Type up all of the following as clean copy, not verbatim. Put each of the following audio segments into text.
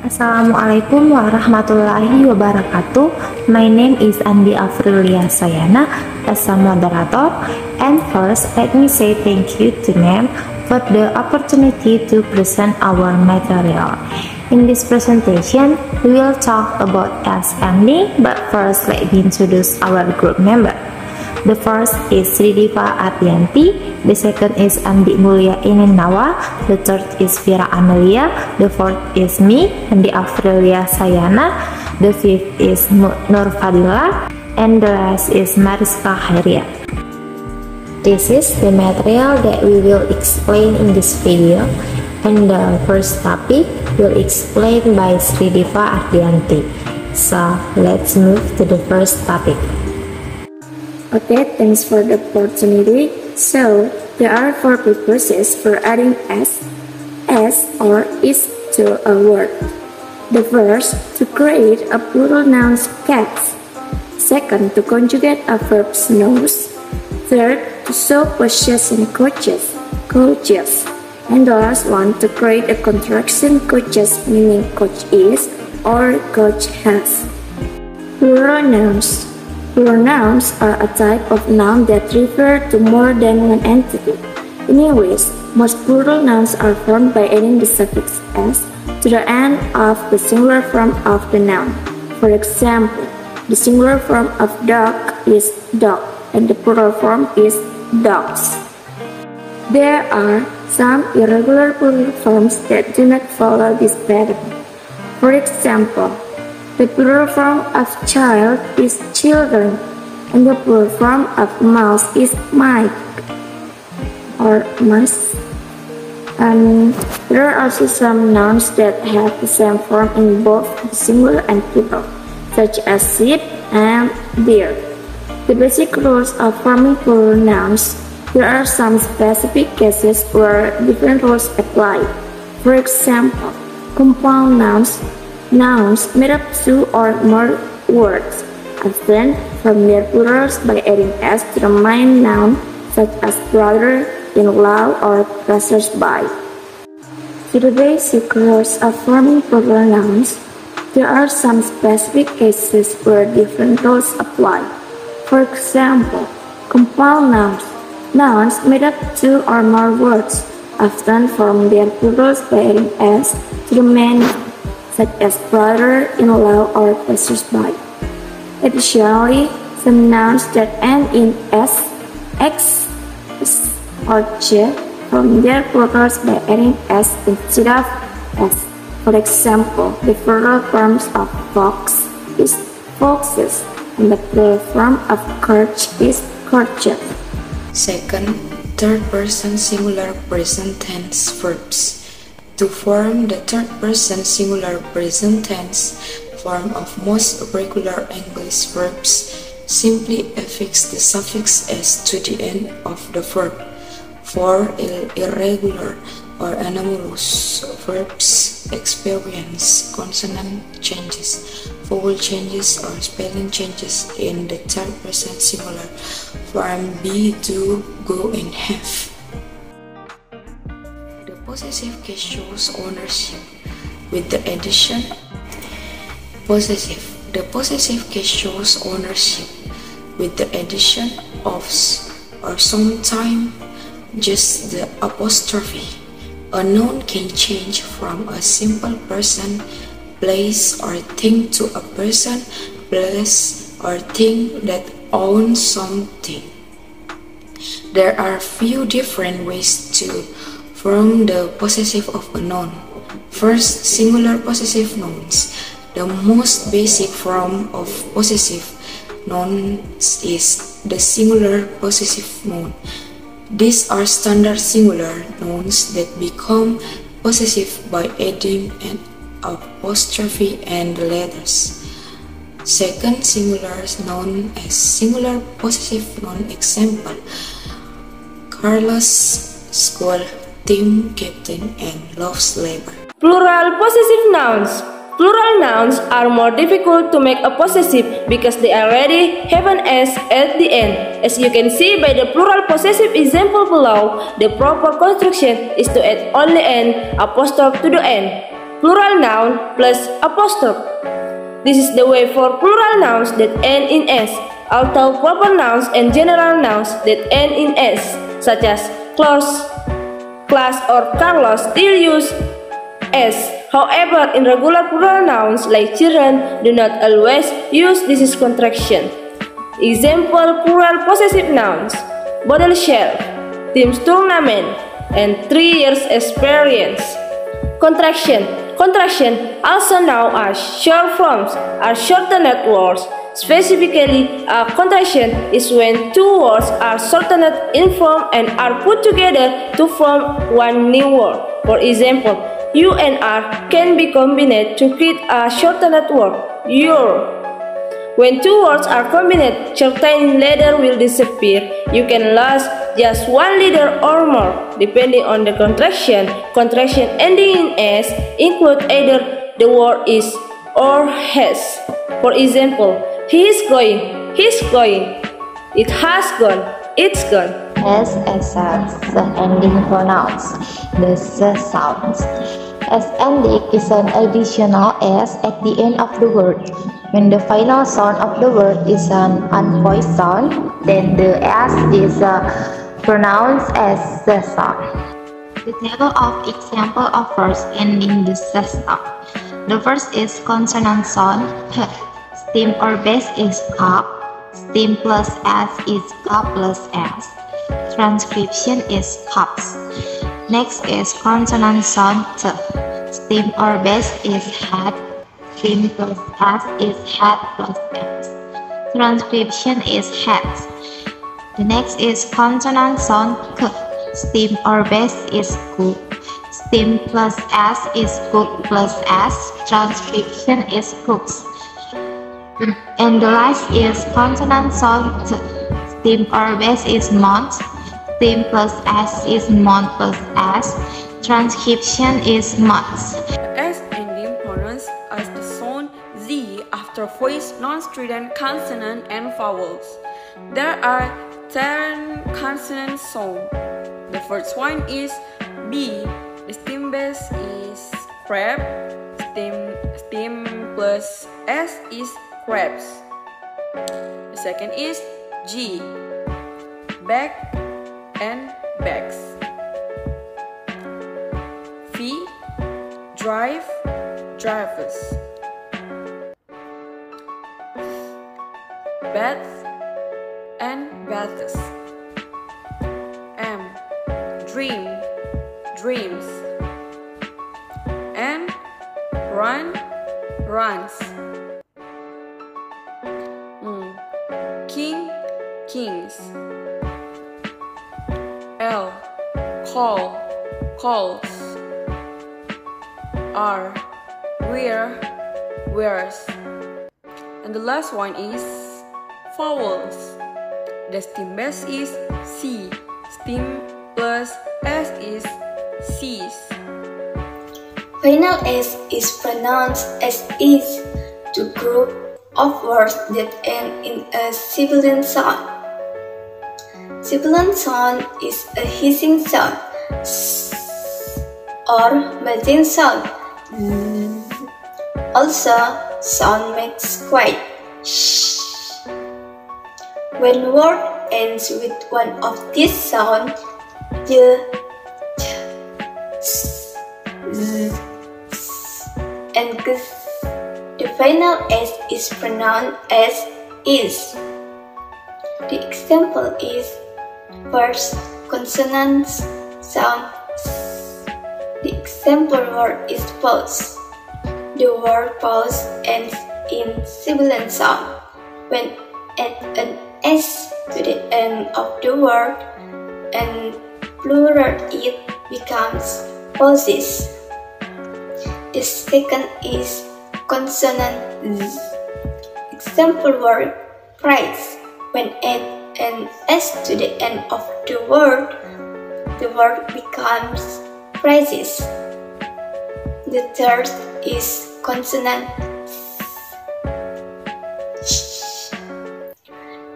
Assalamualaikum warahmatullahi wabarakatuh. My name is Andi Afrilia Sayana as a moderator. And first, let me say thank you to NEM for the opportunity to present our material. In this presentation, we will talk about SMD, but first let me introduce our group member. The first is Sridiva Ardianti, the second is Andi Mulia Inindawa, the third is Vira Amelia, the fourth is me, Andi Afrilia Sayana, the fifth is Nur Fadila, and the last is Mariska Khairia. This is the material that we will explain in this video, and the first topic will explain by Sridiva Ardianti. So let's move to the first topic. Okay, thanks for the opportunity. So, there are four purposes for adding s or is to a word. The first, to create a plural noun cats. Second, to conjugate a verb's nose. Third, to show possession coaches. And the last one, to create a contraction coaches, meaning coach is or coach has. Plural nouns. Plural nouns are a type of noun that refer to more than one entity. In English, most plural nouns are formed by adding the suffix s to the end of the singular form of the noun. For example, the singular form of dog is dog, and the plural form is dogs. There are some irregular plural forms that do not follow this pattern. For example, the plural form of child is children, and the plural form of mouse is mice or mice. And there are also some nouns that have the same form in both the singular and plural, such as sheep and deer. The basic rules of forming plural nouns. There are some specific cases where different rules apply. For example, compound nouns made up two or more words, often form their plurals by adding s to the main noun, such as brother, in-law, or passers-by. To the basic rules of forming plural nouns, there are some specific cases where different rules apply. For example, compound nouns made up two or more words, often form their plurals by adding s to the main noun, such as brother, in-law, or passers-by. Additionally, some nouns that end in s, x, or j form their plurals by adding s instead of s. For example, the plural forms of fox is foxes, and the plural form of courage is courges. Second, third-person singular present tense verbs. To form the third-person singular present tense form of most regular English verbs, simply affix the suffix s to the end of the verb. For irregular or anomalous verbs experience consonant changes, vowel changes, or spelling changes in the third-person singular form be, do, go, and have. Possessive case shows ownership with the addition possessive. The possessive case shows ownership with the addition of or sometimes just the apostrophe. A noun can change from a simple person, place, or thing to a person, place, or thing that owns something. There are few different ways to form the possessive of a noun. First, singular possessive nouns. The most basic form of possessive nouns is the singular possessive noun. These are standard singular nouns that become possessive by adding an apostrophe and the letters. Second, singular noun as singular possessive noun. Example: Carlos, school, team captain, and loves labor. Plural possessive nouns. Plural nouns are more difficult to make a possessive because they already have an s at the end. As you can see by the plural possessive example below, the proper construction is to add only an apostrophe to the end. plural noun plus apostrophe. This is the way for plural nouns that end in s, although proper nouns and general nouns that end in s, such as close, class, or Carlos still use s. However, in regular plural nouns like children do not always use this contraction. Example plural possessive nouns: bottle shelf, team's tournament, and 3 years experience. Contraction, also known as short forms, are shortened words. Specifically, a contraction is when two words are shortened in form and are put together to form one new word. For example, U and R can be combined to create a shortened word, your. When two words are combined, certain letter will disappear. You can lose just one letter or more, depending on the contraction. Contraction ending in s include either the word is or has. For example, he is going, he's going, it has gone, it's gone. S as ending pronouns, the s sounds. S ending is an additional s at the end of the word. When the final sound of the word is an unvoiced sound, then the s is pronounced as the sound. The table of example of words ending the s sound. The first is consonant sound. Stem or base is cup. Stem plus s is cup plus s. Transcription is cups. Next is consonant sound t. Stem or base is head. Stem plus s is head plus s. Transcription is heads. The next is consonant sound k. Stem or base is cook. Stem plus s is cook plus s. Transcription is cooks. And the last is consonant sound t. Stem or base is month. Stem plus s is month plus s. Transcription is months. S ending pronounced as the sound z after voiced non-strident consonant and vowels. There are 10 consonant sounds. The first one is B. The stem base is crab. Stem plus s is crabs. The second is G. Back and bags. V. Drive, drivers. Bath and baths. M. Dream, dreams. N. Run, runs. King, kings. L. Call, calls. R. Wear, wears. And the last one is vowels. The stem base is C. Stem plus S is C's. Final S is pronounced as is to group of words that end in a sibilant sound. Sibilant sound is a hissing sound or buzzing sound. Also, sound makes quiet. When word ends with one of these sounds, the and the final S is pronounced as is. The example is first consonant sound. The example word is pause. The word pause ends in sibilant sound. When add an S to the end of the word and plural it becomes pauses. The second is consonant Z. Example word price. When add an S to the end of the word becomes prices. The third is consonant sh.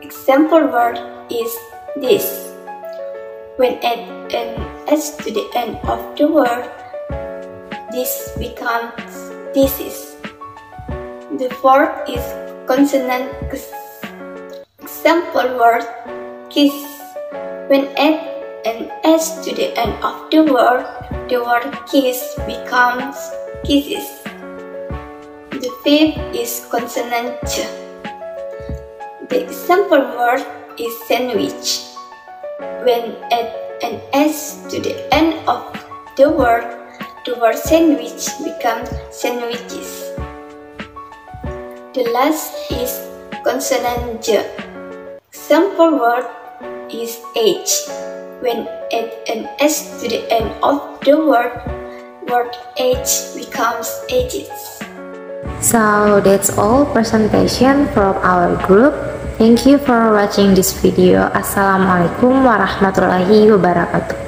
Example word is this. When add an S to the end of the word this becomes thesis. The fourth is consonant. Example word kiss. When add an S to the end of the word kiss becomes kisses. The fifth is consonant ch. The example word is sandwich. When add an S to the end of the word sandwich becomes sandwiches. The last is consonant j. Example word is age. When add an S to the end of the word age becomes ages. So that's all presentation from our group. Thank you for watching this video. Assalamualaikum warahmatullahi wabarakatuh.